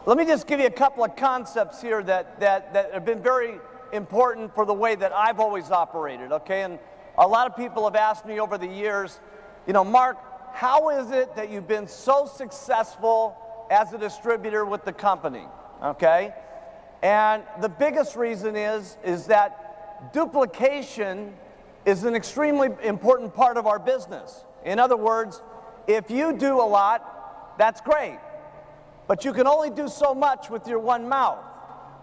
Let me just give you a couple of concepts here that have been very important for the way that I've always operated, okay? And a lot of people have asked me over the years, you know, Mark, how is it that you've been so successful as a distributor with the company, okay? And the biggest reason is that duplication is an extremely important part of our business. In other words, if you do a lot, that's great. But you can only do so much with your one mouth.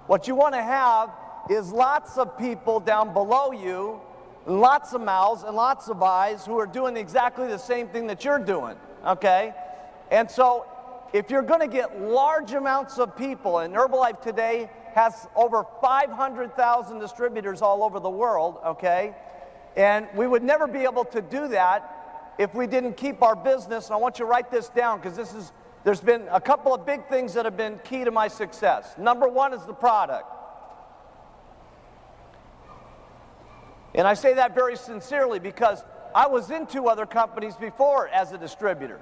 What you want to have is lots of people down below you, lots of mouths and lots of eyes who are doing exactly the same thing that you're doing, okay? And so if you're going to get large amounts of people, and Herbalife today has over 500,000 distributors all over the world, okay? And we would never be able to do that if we didn't keep our business. And I want you to write this down, because there's been a couple of big things that have been key to my success. Number one is the product. And I say that very sincerely because I was in 2 other companies before as a distributor.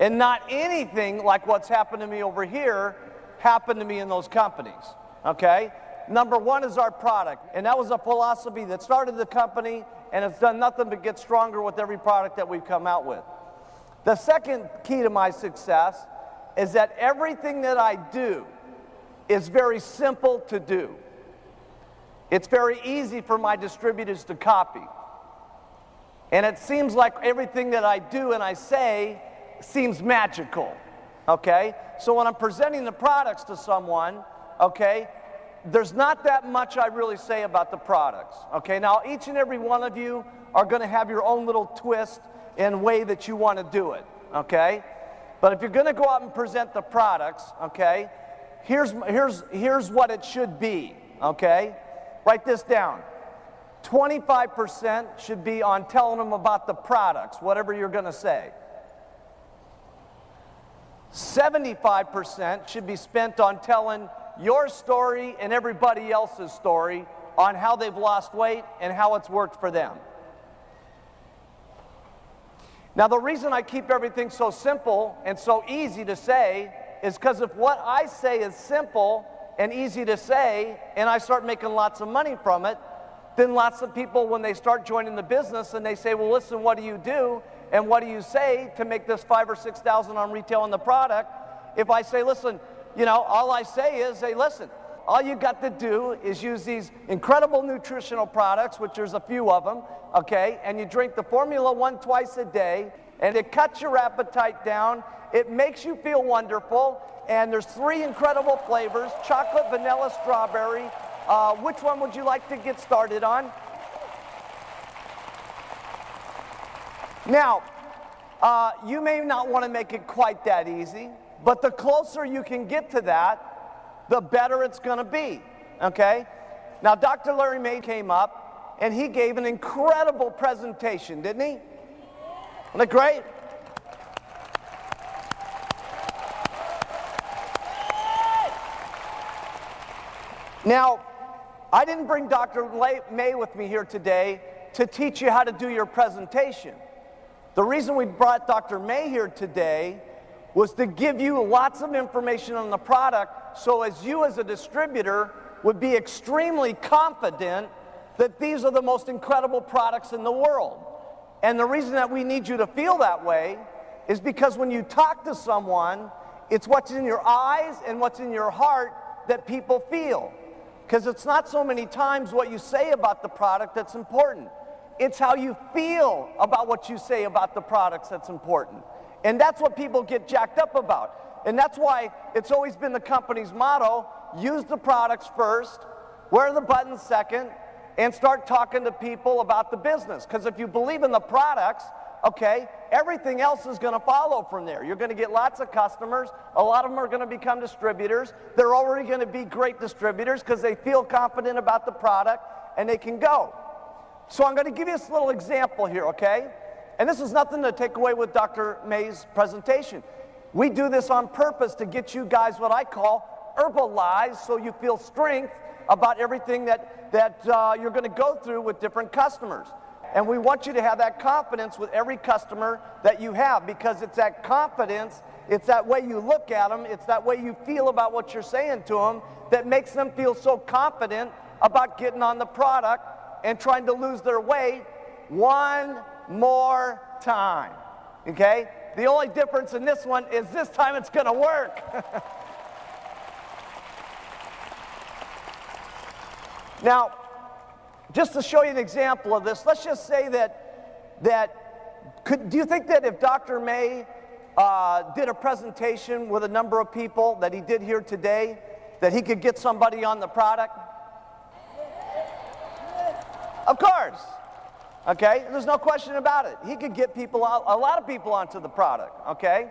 And not anything like what's happened to me over here happened to me in those companies, okay? Number one is our product. And that was a philosophy that started the company, and it's done nothing but get stronger with every product that we've come out with. The second key to my success is that everything that I do is very simple to do. It's very easy for my distributors to copy. And it seems like everything that I do and I say seems magical, okay? So when I'm presenting the products to someone, okay, there's not that much I really say about the products, okay? Now, each and every one of you are going to have your own little twist and way that you want to do it, okay? But if you're going to go out and present the products, okay, here's what it should be, okay? Write this down. 25% should be on telling them about the products, whatever you're going to say. 75% should be spent on telling your story and everybody else's story on how they've lost weight and how it's worked for them. Now, the reason I keep everything so simple and so easy to say is because if what I say is simple and easy to say, and I start making lots of money from it, then lots of people, when they start joining the business and they say, well, listen, what do you do? And what do you say to make this $5,000 or $6,000 on retail on the product? If I say, listen, you know, all I say is, hey, listen, all you got to do is use these incredible nutritional products, which there's a few of them, okay, and you drink the Formula 1 twice a day, and it cuts your appetite down, it makes you feel wonderful, and there's 3 incredible flavors, chocolate, vanilla, strawberry. Which one would you like to get started on? Now, you may not want to make it quite that easy, but the closer you can get to that, the better it's going to be, okay? Now, Dr. Larry May came up, and he gave an incredible presentation, didn't he? Wasn't it great? Now, I didn't bring Dr. May with me here today to teach you how to do your presentation. The reason we brought Dr. May here today was to give you lots of information on the product, so as you as a distributor would be extremely confident that these are the most incredible products in the world. And the reason that we need you to feel that way is because when you talk to someone, it's what's in your eyes and what's in your heart that people feel. Because it's not so many times what you say about the product that's important. It's how you feel about what you say about the products that's important. And that's what people get jacked up about. And that's why it's always been the company's motto, use the products first, wear the buttons second, and start talking to people about the business. Because if you believe in the products, okay, everything else is going to follow from there. You're going to get lots of customers. A lot of them are going to become distributors. They're already going to be great distributors because they feel confident about the product and they can go. So I'm going to give you this little example here, okay? And this is nothing to take away with Dr. May's presentation. We do this on purpose to get you guys what I call Herbalife, so you feel strength about everything that you're going to go through with different customers. And we want you to have that confidence with every customer that you have, because it's that confidence It's that way you look at them. It's that way you feel about what you're saying to them that makes them feel so confident about getting on the product and trying to lose their weight one more time, okay? The only difference in this one is this time it's going to work. Now, just to show you an example of this, let's just say do you think that if Dr. May did a presentation with a number of people that he did here today, that he could get somebody on the product? Of course. Okay, there's no question about it. He could get people out, a lot of people onto the product, okay?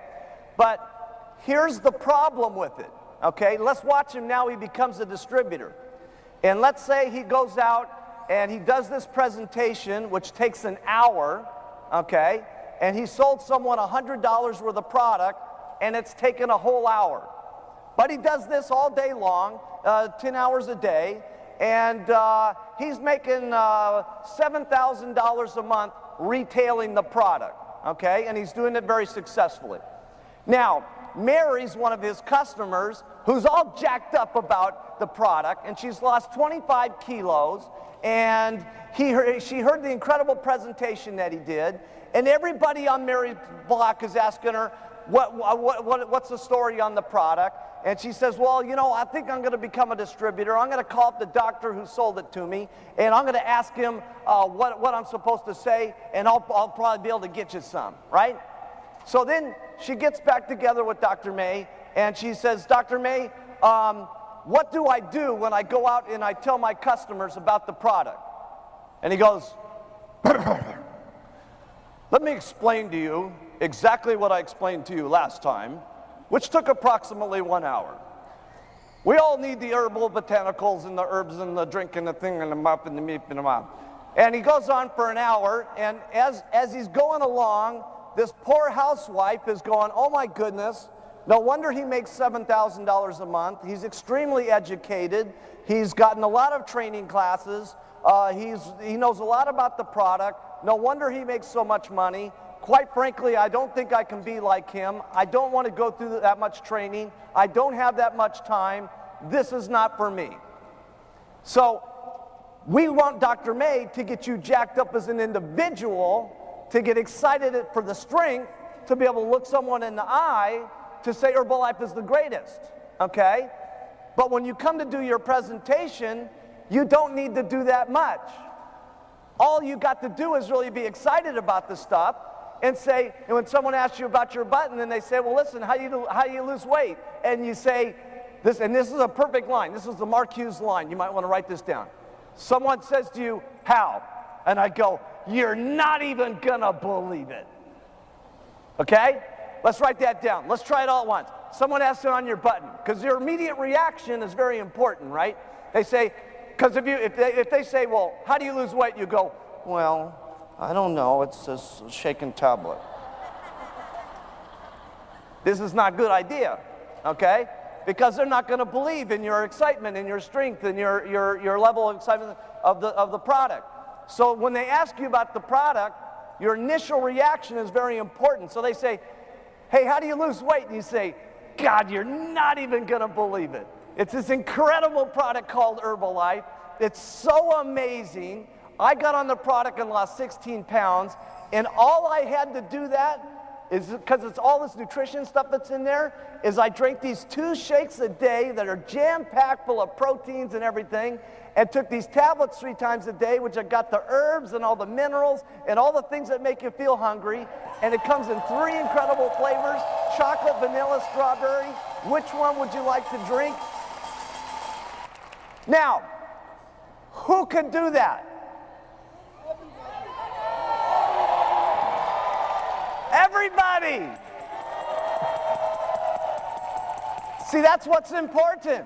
But here's the problem with it, okay? Let's watch him now. He becomes a distributor. And let's say he goes out and he does this presentation, which takes an hour, okay? And he sold someone $100 worth of product, and it's taken a whole hour. But he does this all day long, 10 hours a day, and he's making $7,000 a month retailing the product, okay? And he's doing it very successfully. Now, Mary's one of his customers who's all jacked up about the product, and she's lost 25 kilos, and she heard the incredible presentation that he did, and everybody on Mary's block is asking her, what's the story on the product? And she says, well, you know, I think I'm going to become a distributor. I'm going to call up the doctor who sold it to me, and I'm going to ask him what I'm supposed to say, and I'll probably be able to get you some, right? So then she gets back together with Dr. May, and she says, Dr. May, what do I do when I go out and I tell my customers about the product? And he goes, let me explain to you exactly what I explained to you last time, which took approximately 1 hour. We all need the herbal botanicals and the herbs and the drink and the thing and the mop and the meat and the mop. And he goes on for an hour, and as he's going along, this poor housewife is going, oh my goodness, no wonder he makes $7,000 a month. He's extremely educated. He's gotten a lot of training classes. He knows a lot about the product. No wonder he makes so much money. Quite frankly, I don't think I can be like him. I don't want to go through that much training. I don't have that much time. This is not for me. So we want Dr. May to get you jacked up as an individual, to get excited for the strength, to be able to look someone in the eye, to say Herbalife is the greatest, okay? But when you come to do your presentation, you don't need to do that much. All you got to do is really be excited about the stuff, and say, and when someone asks you about your button, and they say, well, listen, how do you lose weight? And you say, this is a perfect line. This is the Mark Hughes line. You might want to write this down. Someone says to you, how? And I go, you're not even gonna believe it. Okay? Let's write that down. Let's try it all at once. Someone asks it on your button, because your immediate reaction is very important, right? They say, because if they say, well, how do you lose weight? You go, well, I don't know, it's a shaken tablet. This is not a good idea, okay? Because they're not going to believe in your excitement and your strength and your level of excitement of the product. So when they ask you about the product, your initial reaction is very important. So they say, hey, how do you lose weight? And you say, God, you're not even going to believe it. It's this incredible product called Herbalife. It's so amazing. I got on the product and lost 16 pounds, and all I had to do that is, because it's all this nutrition stuff that's in there, is I drank these 2 shakes a day that are jam-packed full of proteins and everything, and took these tablets 3 times a day, which have got the herbs and all the minerals and all the things that make you feel hungry, and it comes in 3 incredible flavors, chocolate, vanilla, strawberry. Which one would you like to drink? Now, who could do that? Everybody. See, that's what's important.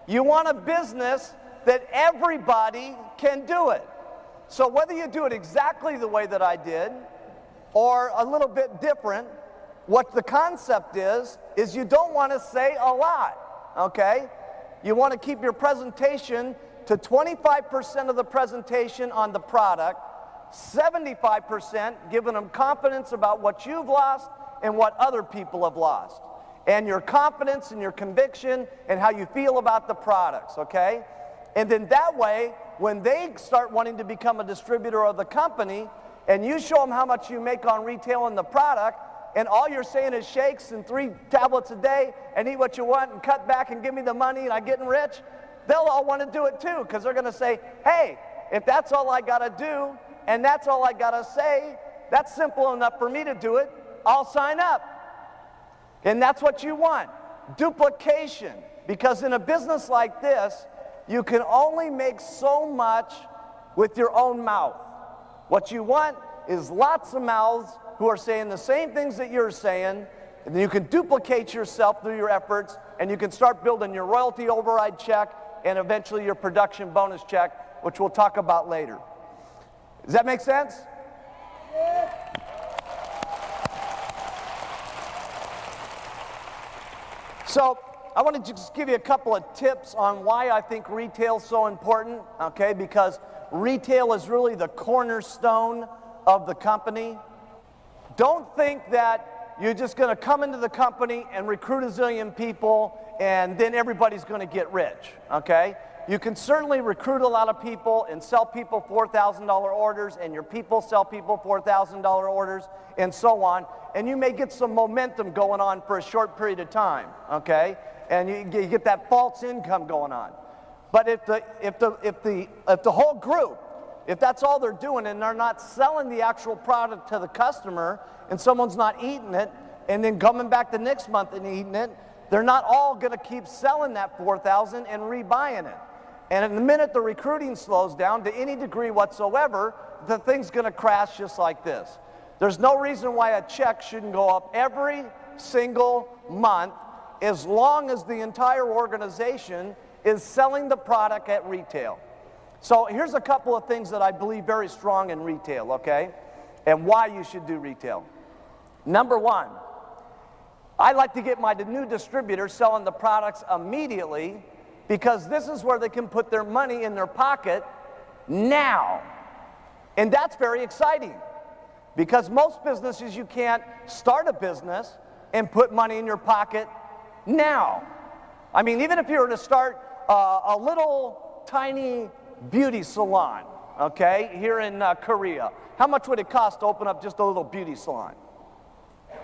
You want a business that everybody can do it. So whether you do it exactly the way that I did or a little bit different, what the concept is you don't want to say a lot, okay? You want to keep your presentation to 25% of the presentation on the product, 75% giving them confidence about what you've lost, in what other people have lost, and your confidence and your conviction and how you feel about the products, okay? And then that way, when they start wanting to become a distributor of the company, and you show them how much you make on retail and the product, and all you're saying is shakes and 3 tablets a day and eat what you want and cut back and give me the money and I'm getting rich, they'll all want to do it too, because they're going to say, hey, if that's all I got to do and that's all I got to say, that's simple enough for me to do it, I'll sign up. And that's what you want, duplication. Because in a business like this, you can only make so much with your own mouth. What you want is lots of mouths who are saying the same things that you're saying, and then you can duplicate yourself through your efforts, and you can start building your royalty override check and eventually your production bonus check, which we'll talk about later. Does that make sense? So I want to just give you a couple of tips on why I think retail is so important, okay? Because retail is really the cornerstone of the company. Don't think that you're just going to come into the company and recruit a zillion people and then everybody's going to get rich, okay? You can certainly recruit a lot of people and sell people $4,000 orders, and your people sell people $4,000 orders, and so on. And you may get some momentum going on for a short period of time, okay? And you get that false income going on. But if the whole group, if that's all they're doing and they're not selling the actual product to the customer and someone's not eating it and then coming back the next month and eating it, they're not all going to keep selling that $4,000 and rebuying it. And in the minute the recruiting slows down to any degree whatsoever, the thing's going to crash just like this. There's no reason why a check shouldn't go up every single month as long as the entire organization is selling the product at retail. So here's a couple of things that I believe very strong in retail, okay? And why you should do retail. Number one, I like to get my new distributors selling the products immediately, because this is where they can put their money in their pocket now. And that's very exciting, because most businesses, you can't start a business and put money in your pocket now. I mean, even if you were to start a little tiny beauty salon, okay, here in Korea, how much would it cost to open up just a little beauty salon?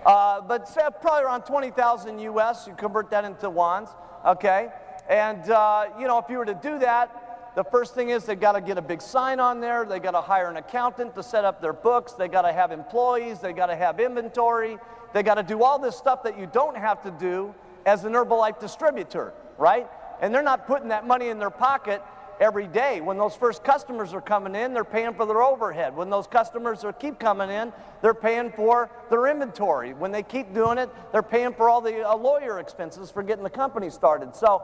But say probably around 20,000 US, you convert that into wons, okay? And, you know, if you were to do that, the first thing is they've got to get a big sign on there. They got to hire an accountant to set up their books. They got to have employees. They got to have inventory. They got to do all this stuff that you don't have to do as an Herbalife distributor, right? And they're not putting that money in their pocket every day. When those first customers are coming in, they're paying for their overhead. When those customers keep coming in, they're paying for their inventory. When they keep doing it, they're paying for all the lawyer expenses for getting the company started. So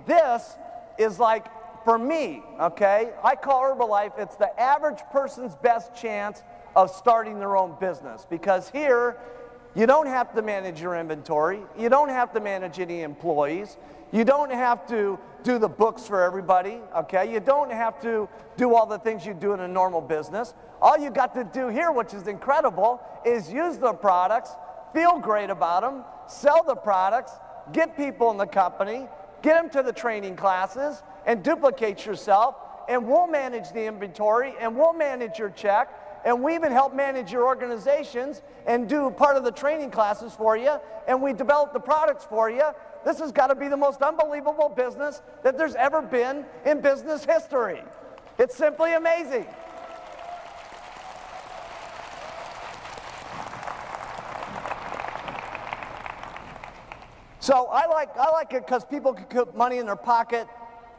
this is like, for me, okay, I call Herbalife, it's the average person's best chance of starting their own business, because here, you don't have to manage your inventory. You don't have to manage any employees. You don't have to do the books for everybody, okay? You don't have to do all the things you do in a normal business. All you got to do here, which is incredible, is use the products, feel great about them, sell the products, get people in the company, get them to the training classes, and duplicate yourself, and we'll manage the inventory, and we'll manage your check, and we even help manage your organizations and do part of the training classes for you, and we develop the products for you. This has got to be the most unbelievable business that there's ever been in business history. It's simply amazing. So I like it because people can put money in their pocket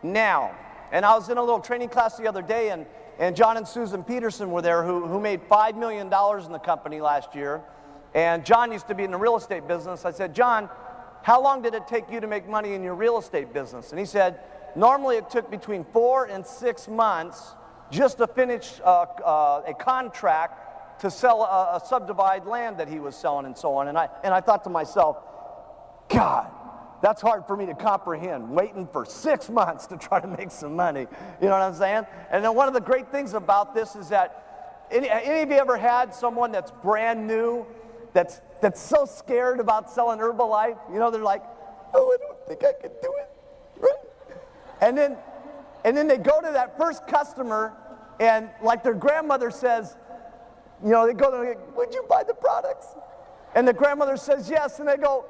now. And I was in a little training class the other day, and John and Susan Peterson were there, who made $5 million in the company last year. And John used to be in the real estate business. I said, John, how long did it take you to make money in your real estate business? And he said, normally it took between 4 and 6 months just to finish a contract to sell a subdivided land that he was selling and so on. And I thought to myself, God, that's hard for me to comprehend, waiting for 6 months to try to make some money. You know what I'm saying? And then one of the great things about this is that any of you ever had someone that's brand new, that's that's so scared about selling Herbalife. You know, they're like, oh, I don't think I can do it. Right? And then they go to that first customer, and like their grandmother says, you know, they go to, would you buy the products? And the grandmother says yes, and they go,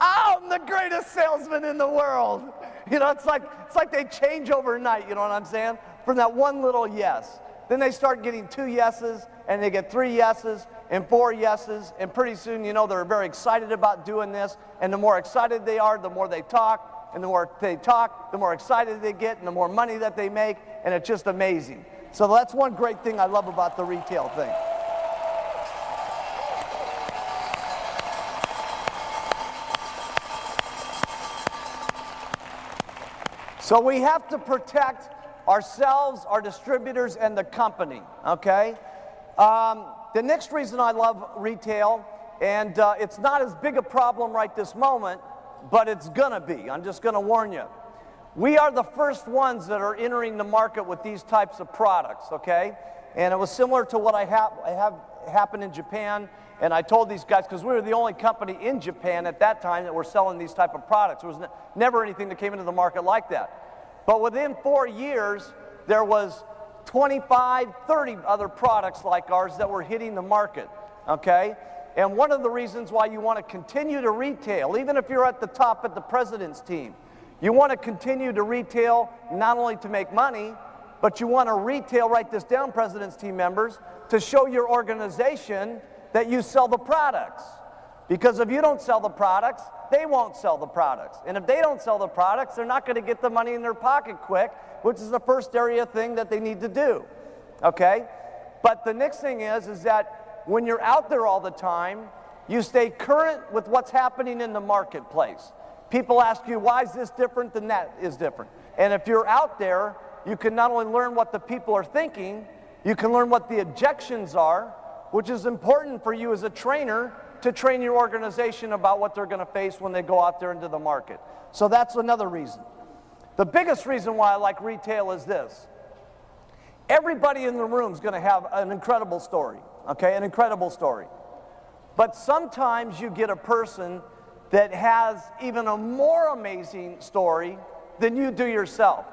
I'm the greatest salesman in the world. You know, it's like they change overnight, you know what I'm saying? From that one little yes. Then they start getting 2 yeses, and they get 3 yeses, and 4 yeses, and pretty soon, you know, they're very excited about doing this, and the more excited they are, the more they talk, and the more they talk, the more excited they get, and the more money that they make, and it's just amazing. So that's one great thing I love about the retail thing. So we have to protect ourselves, our distributors, and the company, okay? The next reason I love retail, and it's not as big a problem right this moment, but it's gonna be. I'm just gonna warn you. We are the first ones that are entering the market with these types of products, okay? And it was similar to what I have happened in Japan, and I told these guys, because we were the only company in Japan at that time that were selling these type of products. There was never anything that came into the market like that. But within 4 years, there was 25, 30 other products like ours that were hitting the market, okay? And one of the reasons why you want to continue to retail, even if you're at the top at the president's team, you want to continue to retail not only to make money, but you want to retail, write this down, president's team members, to show your organization that you sell the products. Because if you don't sell the products, they won't sell the products. And if they don't sell the products, they're not going to get the money in their pocket quick, which is the first area thing that they need to do, okay? But the next thing is that when you're out there all the time, you stay current with what's happening in the marketplace. People ask you, why is this different than that is different? And if you're out there, you can not only learn what the people are thinking, you can learn what the objections are, which is important for you as a trainer to train your organization about what they're going to face when they go out there into the market. So that's another reason. The biggest reason why I like retail is this. Everybody in the room is going to have an incredible story, okay, an incredible story. But sometimes you get a person that has even a more amazing story than you do yourself.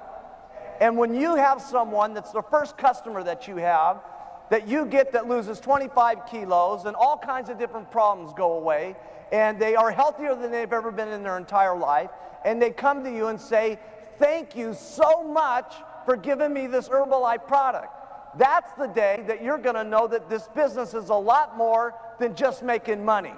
And when you have someone that's the first customer that you have, that you get that loses 25 kilos and all kinds of different problems go away, and they are healthier than they've ever been in their entire life, and they come to you and say, thank you so much for giving me this Herbalife product. That's the day that you're going to know that this business is a lot more than just making money.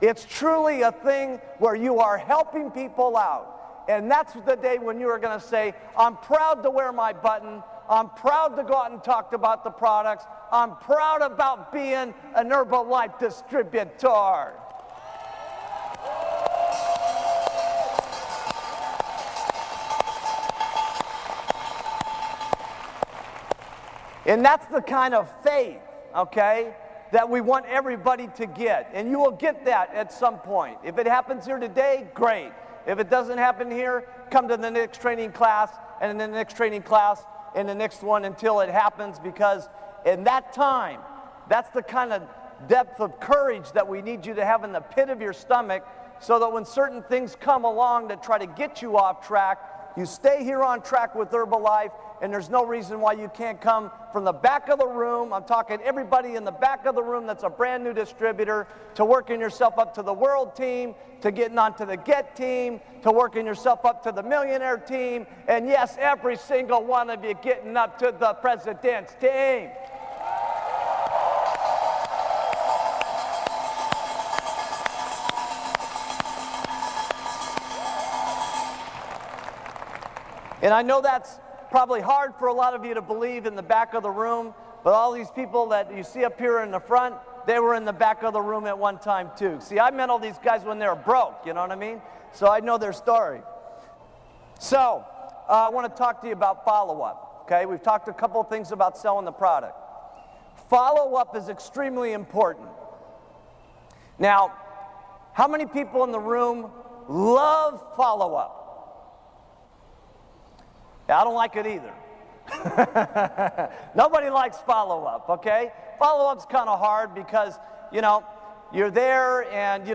It's truly a thing where you are helping people out. And that's the day when you are going to say, I'm proud to wear my button. I'm proud to go out and talk about the products. I'm proud about being an Herbalife distributor. And that's the kind of faith, okay, that we want everybody to get. And you will get that at some point. If it happens here today, great. If it doesn't happen here, come to the next training class, and in the next training class, and the next one until it happens, because in that time, that's the kind of depth of courage that we need you to have in the pit of your stomach, so that when certain things come along that try to get you off track, you stay here on track with Herbalife, and there's no reason why you can't come from the back of the room. I'm talking everybody in the back of the room that's a brand new distributor, to working yourself up to the world team, to getting onto the get team, to working yourself up to the millionaire team, and yes, every single one of you getting up to the president's team. And I know that's probably hard for a lot of you to believe in the back of the room, but all these people that you see up here in the front, they were in the back of the room at one time too. See, I met all these guys when they were broke, you know what I mean? So I know their story. So I want to talk to you about follow-up, okay? We've talked a couple of things about selling the product. Follow-up is extremely important. Now, how many people in the room love follow-up? I don't like it either. Nobody likes follow-up, okay? Follow-up's kind of hard because, you know, you're there, and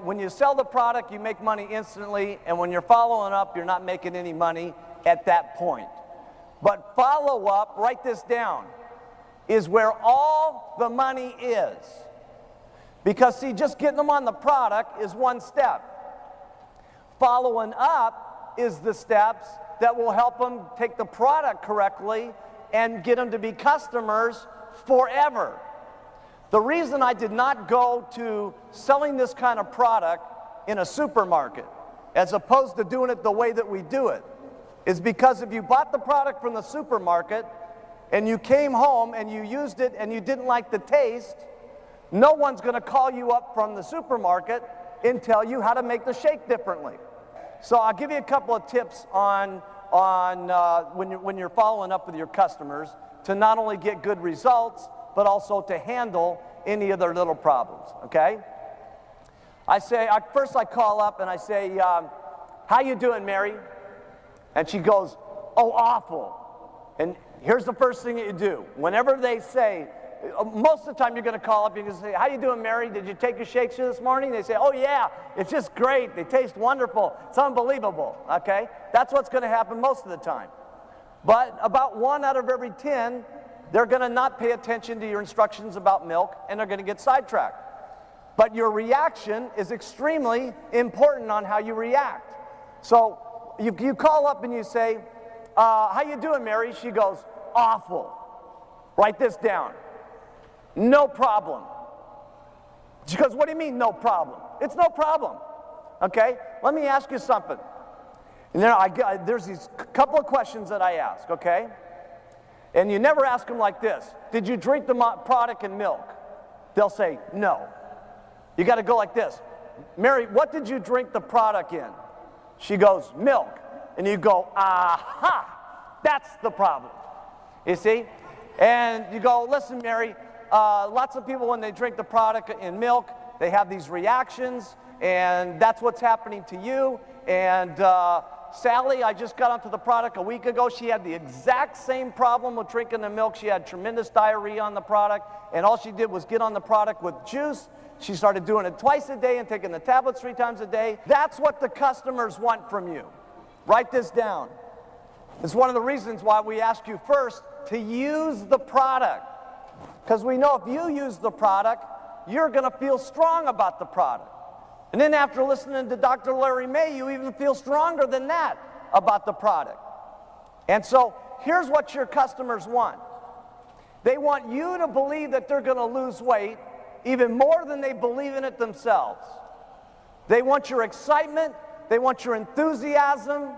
when you sell the product, you make money instantly, and when you're following up, you're not making any money at that point. But follow up, write this down, is where all the money is. Because see, just getting them on the product is one step. Following up is the steps that will help them take the product correctly and get them to be customers forever. The reason I did not go to selling this kind of product in a supermarket, as opposed to doing it the way that we do it, is because if you bought the product from the supermarket and you came home and you used it and you didn't like the taste, no one's going to call you up from the supermarket and tell you how to make the shake differently. So I'll give you a couple of tips on when you're following up with your customers to not only get good results, but also to handle any of their little problems, okay? First I call up and I say, how you doing, Mary? And she goes, oh, awful. And here's the first thing that you do. Whenever they say, most of the time you're going to call up, you're going to say, how you doing, Mary? Did you take your shakes this morning? They say, oh, yeah, it's just great. They taste wonderful. It's unbelievable, okay? That's what's going to happen most of the time. But about 1 out of every 10, they're going to not pay attention to your instructions about milk, and they're going to get sidetracked. But your reaction is extremely important on how you react. So you call up and you say, how you doing, Mary? She goes, awful. Write this down. No problem. She goes, what do you mean no problem? It's no problem. Okay, let me ask you something. And then there's these couple of questions that I ask, okay? And you never ask them like this. Did you drink the product in milk? They'll say, no. You got to go like this. Mary, what did you drink the product in? She goes, milk. And you go, aha, that's the problem. You see? And you go, listen, Mary, lots of people when they drink the product in milk, they have these reactions, and that's what's happening to you. And Sally, I just got onto the product a week ago. She had the exact same problem with drinking the milk. She had tremendous diarrhea on the product, and all she did was get on the product with juice. She started doing it twice a day and taking the tablets 3 times a day. That's what the customers want from you. Write this down. It's one of the reasons why we ask you first to use the product. Because we know if you use the product, you're going to feel strong about the product. And then after listening to Dr. Larry May, you even feel stronger than that about the product. And so here's what your customers want. They want you to believe that they're going to lose weight even more than they believe in it themselves. They want your excitement. They want your enthusiasm.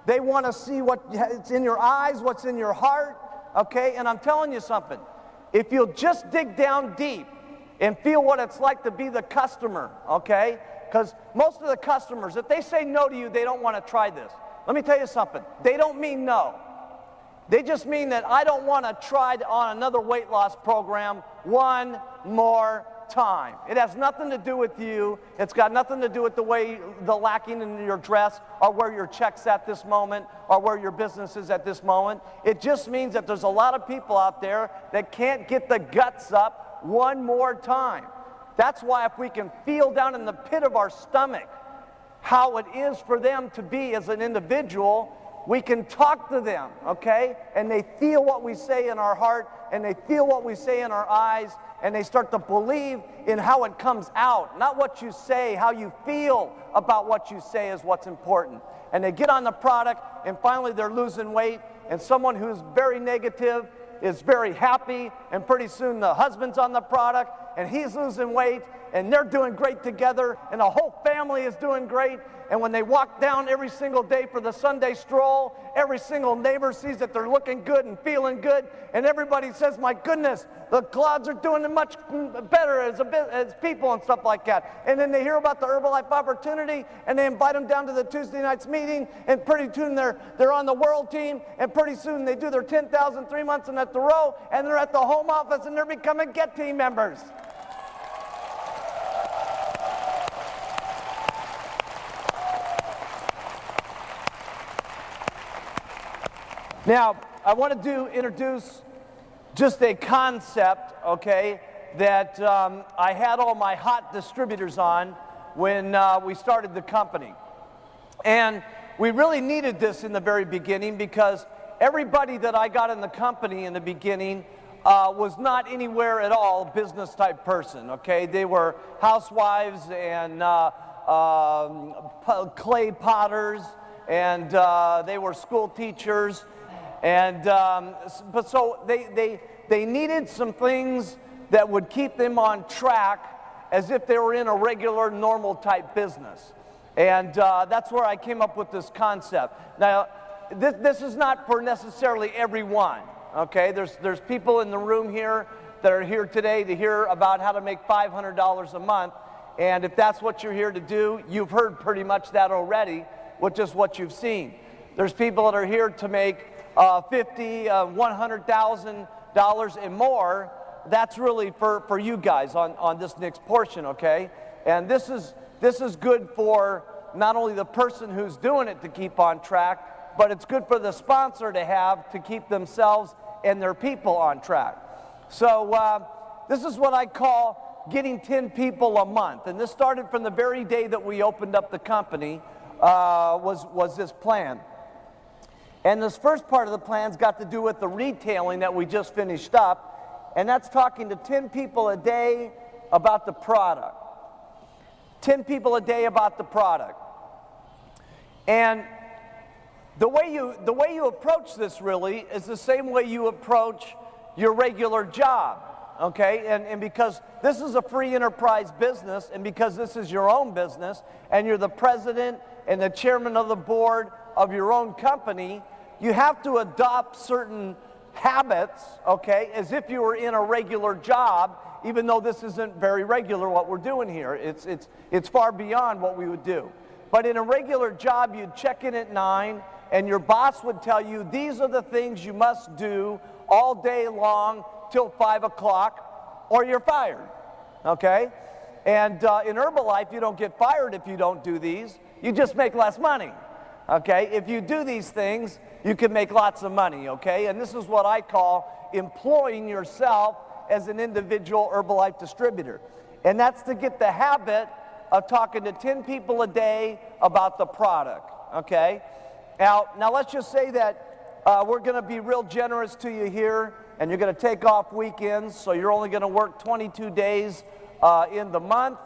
They want to see what's in your eyes, what's in your heart, okay? And I'm telling you something. If you'll just dig down deep and feel what it's like to be the customer, okay? Because most of the customers, if they say no to you, they don't want to try this. Let me tell you something. They don't mean no. They just mean that I don't want to try on another weight loss program one more time. It has nothing to do with you. It's got nothing to do with the lacking in your dress or where your check's at this moment or where your business is at this moment. It just means that there's a lot of people out there that can't get the guts up one more time. That's why if we can feel down in the pit of our stomach how it is for them to be as an individual, we can talk to them, okay? And they feel what we say in our heart, and they feel what we say in our eyes, and they start to believe in how it comes out. Not what you say, how you feel about what you say is what's important. And they get on the product, and finally they're losing weight, and someone who's very negative is very happy, and pretty soon the husband's on the product, and he's losing weight, and they're doing great together, and the whole family is doing great. And when they walk down every single day for the Sunday stroll, every single neighbor sees that they're looking good and feeling good, and everybody says, my goodness, the Clouds are doing it much better as people and stuff like that. And then they hear about the Herbalife opportunity, and they invite them down to the Tuesday night's meeting, and pretty soon they're on the world team, and pretty soon they do their 10,000 3 months in at the row, and they're at the home office, and they're becoming Get Team members. Now, I want to introduce just a concept, okay, that I had all my hot distributors on when we started the company. And we really needed this in the very beginning because everybody that I got in the company in the beginning was not anywhere at all business type person, okay? They were housewives and clay potters, and they were school teachers, and but so they needed some things that would keep them on track as if they were in a regular, normal type business. And that's where I came up with this concept. Now, this is not for necessarily everyone, okay? There's people in the room here that are here today to hear about how to make $500 a month. And if that's what you're here to do, you've heard pretty much that already with just what you've seen. There's people that are here to make $50,000, $100,000 and more. That's really for you guys on this next portion, okay? And this is good for not only the person who's doing it to keep on track, but it's good for the sponsor to have to keep themselves and their people on track. So this is what I call getting 10 people a month. And this started from the very day that we opened up the company, was this plan. And this first part of the plan's got to do with the retailing that we just finished up, and that's talking to 10 people a day about the product. 10 people a day about the product. And the way you approach this really is the same way you approach your regular job, okay? And because this is a free enterprise business, and because this is your own business, and you're the president and the chairman of the board of your own company, you have to adopt certain habits, okay, as if you were in a regular job, even though this isn't very regular what we're doing here. It's far beyond what we would do. But in a regular job, you'd check in at 9, and your boss would tell you, these are the things you must do all day long till 5 o'clock, or you're fired, okay? And in Herbalife, you don't get fired if you don't do these. You just make less money, okay? If you do these things, you can make lots of money, okay? And this is what I call employing yourself as an individual Herbalife distributor. And that's to get the habit of talking to 10 people a day about the product, okay? Now let's just say that we're going to be real generous to you here, and you're going to take off weekends, so you're only going to work 22 days in the month,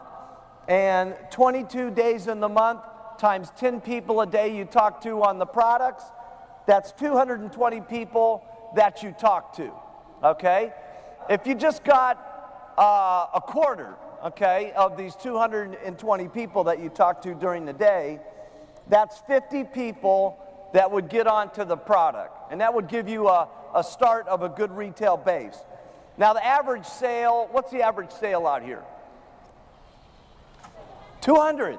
and 22 days in the month times 10 people a day you talk to on the products, that's 220 people that you talk to, okay? If you just got a quarter, okay, of these 220 people that you talk to during the day, that's 50 people that would get onto the product. And that would give you a start of a good retail base. Now the average sale, what's the average sale out here? 200.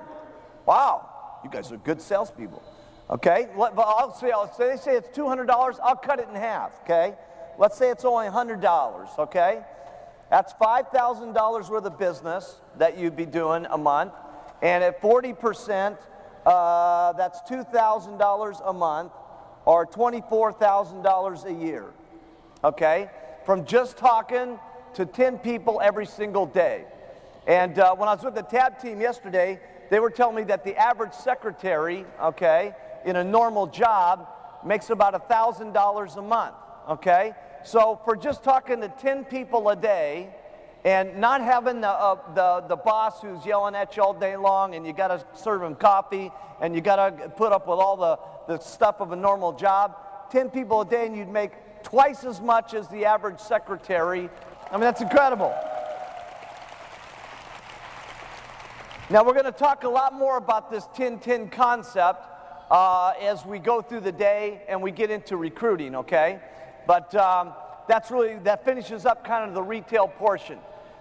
Wow, you guys are good salespeople. Okay, they say it's $200, I'll cut it in half, okay? Let's say it's only $100, okay? That's $5,000 worth of business that you'd be doing a month, and at 40%, that's $2,000 a month, or $24,000 a year, okay? From just talking to 10 people every single day. And when I was with the TAB team yesterday, they were telling me that the average secretary, okay, in a normal job makes about $1,000 a month, okay? So for just talking to 10 people a day and not having the boss who's yelling at you all day long, and you got to serve him coffee, and you got to put up with all the stuff of a normal job, 10 people a day, and you'd make twice as much as the average secretary. I mean, that's incredible. Now, we're going to talk a lot more about this 10-10 concept as we go through the day and we get into recruiting, okay? But that finishes up kind of the retail portion.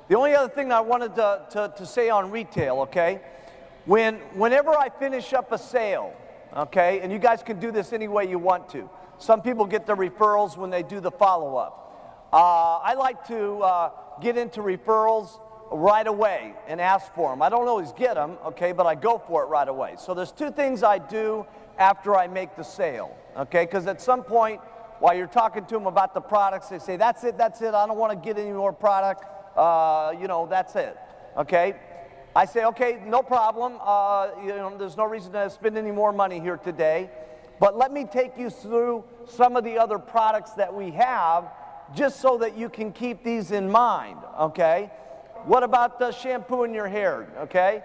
The only other thing I wanted to say on retail, okay? Whenever I finish up a sale, okay, and you guys can do this any way you want to. Some people get the referrals when they do the follow-up. I like to get into referrals right away and ask for them. I don't always get them, okay, but I go for it right away. So there's two things I do after I make the sale, okay? Because at some point, while you're talking to them about the products, they say, that's it, I don't want to get any more product. that's it, okay? I say, okay, no problem. There's no reason to spend any more money here today. But let me take you through some of the other products that we have just so that you can keep these in mind, okay? What about the shampoo in your hair, okay?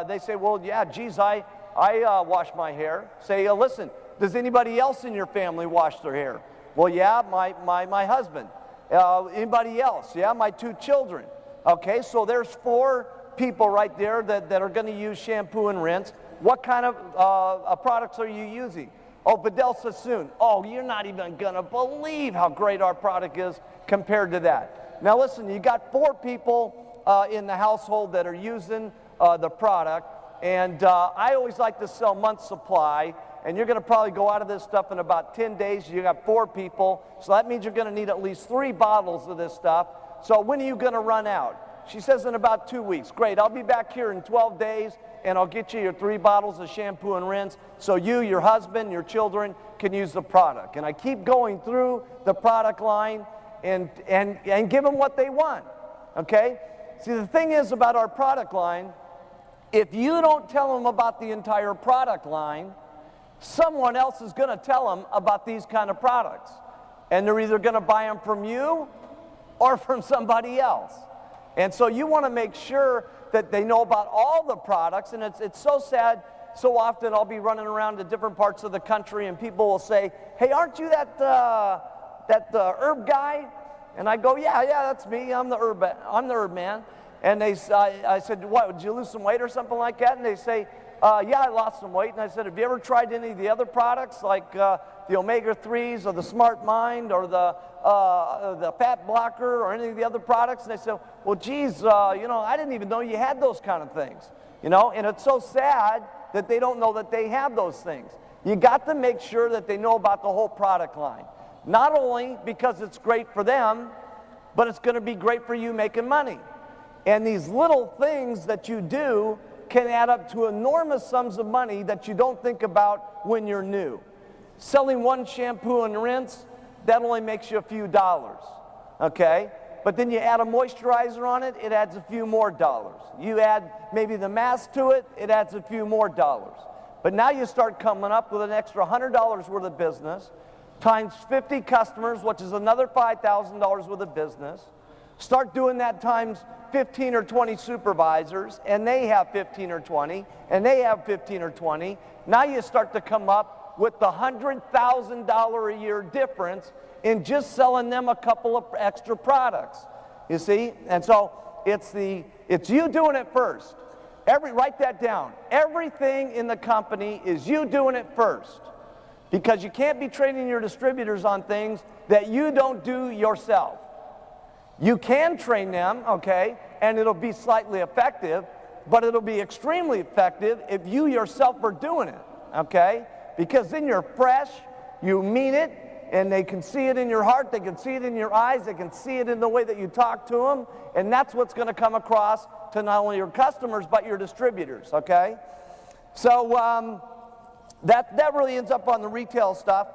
They say, well, yeah, geez, I wash my hair. Say, listen, does anybody else in your family wash their hair? Well, yeah, my husband. Anybody else? Yeah, my 2 children. Okay, so there's 4 people right there that are going to use shampoo and rinse. What kind of products are you using? Oh, Vidal Sassoon. Oh, you're not even going to believe how great our product is compared to that. Now listen, you got 4 people in the household that are using the product, and I always like to sell month's supply, and you're going to probably go out of this stuff in about 10 days. You got 4 people, so that means you're going to need at least 3 bottles of this stuff. So when are you going to run out? She says in about 2 weeks. Great, I'll be back here in 12 days, and I'll get you your 3 bottles of shampoo and rinse so you, your husband, your children can use the product. And I keep going through the product line and give them what they want, okay? See, the thing is about our product line, if you don't tell them about the entire product line, someone else is going to tell them about these kind of products. And they're either going to buy them from you or from somebody else. And so you want to make sure that they know about all the products. And it's so sad, so often I'll be running around to different parts of the country and people will say, hey, aren't you that herb guy? And I go, yeah, that's me. I'm the herb man. And I said, what, did you lose some weight or something like that? And they say, yeah, I lost some weight. And I said, have you ever tried any of the other products like the omega-3s or the Smart Mind or the fat blocker or any of the other products? And they said, well, geez, I didn't even know you had those kind of things. And it's so sad that they don't know that they have those things. You got to make sure that they know about the whole product line. Not only because it's great for them, but it's going to be great for you making money. And these little things that you do can add up to enormous sums of money that you don't think about when you're new. Selling 1 shampoo and rinse, that only makes you a few dollars, okay? But then you add a moisturizer on it, it adds a few more dollars. You add maybe the mask to it, it adds a few more dollars. But now you start coming up with an extra $100 worth of business, times 50 customers, which is another $5,000 worth of business. Start doing that times 15 or 20 supervisors, and they have 15 or 20, and they have 15 or 20. Now you start to come up with the $100,000 a year difference in just selling them a couple of extra products. You see? And so it's you doing it first. Write that down. Everything in the company is you doing it first. Because you can't be training your distributors on things that you don't do yourself. You can train them, okay, and it'll be slightly effective, but it'll be extremely effective if you yourself are doing it, okay? Because then you're fresh, you mean it, and they can see it in your heart, they can see it in your eyes, they can see it in the way that you talk to them, and that's what's going to come across to not only your customers, but your distributors, okay? So that really ends up on the retail stuff.